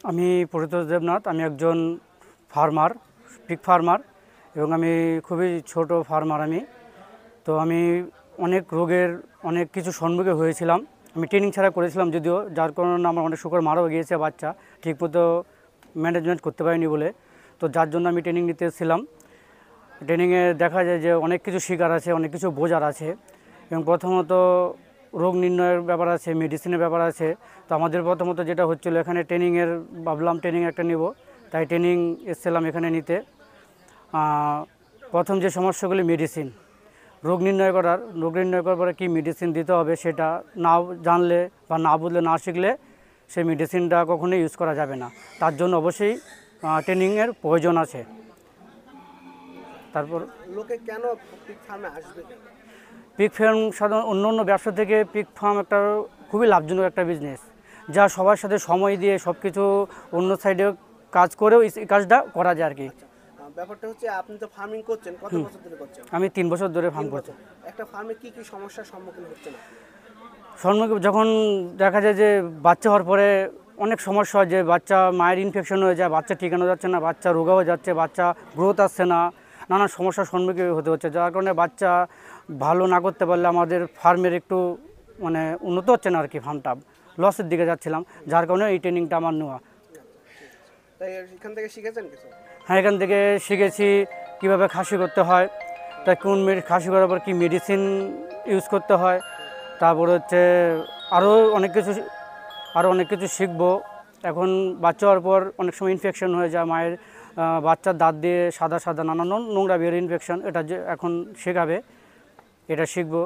আমি পরিতোষ দেবনাথ। আমি একজন ফার্মার, পিগ ফার্মার, এবং আমি খুবই ছোট ফার্মার। তো আমি অনেক রোগের অনেক কিছু সম্মুখীন হয়েছিলাম। আমি ট্রেনিং ছাড়া করেছিলাম যদিও, যার কারণে আমার অনেক শুকর মারাও গিয়েছে বাচ্চা, ঠিকমতো ম্যানেজমেন্ট করতে পারিনি বলে। তো যার জন্য আমি ট্রেনিং নিতে এসেছিলাম। ট্রেনিংয়ে দেখা যায় যে অনেক কিছু শেখার আছে, অনেক কিছু বোঝার আছে, এবং প্রথমত রোগ নির্ণয়ের ব্যাপার আছে, মেডিসিনের ব্যাপার আছে। তো আমাদের প্রথমত যেটা হচ্ছিলো, এখানে ট্রেনিংয়ের ভাবলাম ট্রেনিং একটা নিব, তাই ট্রেনিং এসেছিলাম এখানে নিতে। প্রথম যে সমস্যাগুলি মেডিসিন, রোগ নির্ণয় করার পরে কী মেডিসিন দিতে হবে সেটা না জানলে বা না বুঝলে, না শিখলে সেই মেডিসিনটা কখনোই ইউজ করা যাবে না। তার জন্য অবশ্যই ট্রেনিংয়ের প্রয়োজন আছে। তারপর লোকে কেন পিগ ফার্মে আসবে? পিগ ফার্ম সাধারণ অন্য অন্য ব্যবসা থেকে পিগ ফার্ম একটা খুবই লাভজনক একটা বিজনেস, যা সবার সাথে সময় দিয়ে সব কিছু অন্য সাইডে কাজ করেও এই কাজটা করা যায় আর কি। ব্যাপারটা হচ্ছে, আপনি তো ফার্মিং করছেন, কত বছর ধরে করছেন? আমি 3 বছর ধরে ফার্ম 3 করছি। বছর। একটা ফার্মে কি কি সমস্যার সম্মুখীন হচ্ছেন আপনি? যখন দেখা যায় যে বাচ্চা হওয়ার পরে অনেক সমস্যা হয়, যে বাচ্চা মায়ের ইনফেকশন হয়ে যায়, বাচ্চা ঠিকানো যাচ্ছে না, বাচ্চা রোগা হয়ে যাচ্ছে, বাচ্চা গ্রোথ আসছে না, নানা সমস্যার সম্মুখীন হতে হচ্ছে। যার কারণে বাচ্চা ভালো না করতে পারলে আমাদের ফার্মের একটু মানে উন্নত হচ্ছে না আর কি, ফার্মটা লসের দিকে যাচ্ছিলাম। যার কারণে এই ট্রেনিংটা আমার নেওয়া। তাই এখান থেকে শিখেছেন কিছু? হ্যাঁ, এখান থেকে শিখেছি কীভাবে খাসি করতে হয়, তাই খাসি করার পর কী মেডিসিন ইউজ করতে হয়, তারপর হচ্ছে আরও অনেক কিছু শিখবো। এখন বাচ্চা হওয়ার পর অনেক সময় ইনফেকশন হয়ে যায় মায়ের, বাচ্চার দাঁত দিয়ে সাদা সাদা নানান নোংরা বের ইনফেকশন, এটা যে এখন শেখাবে, এটা শিখবো।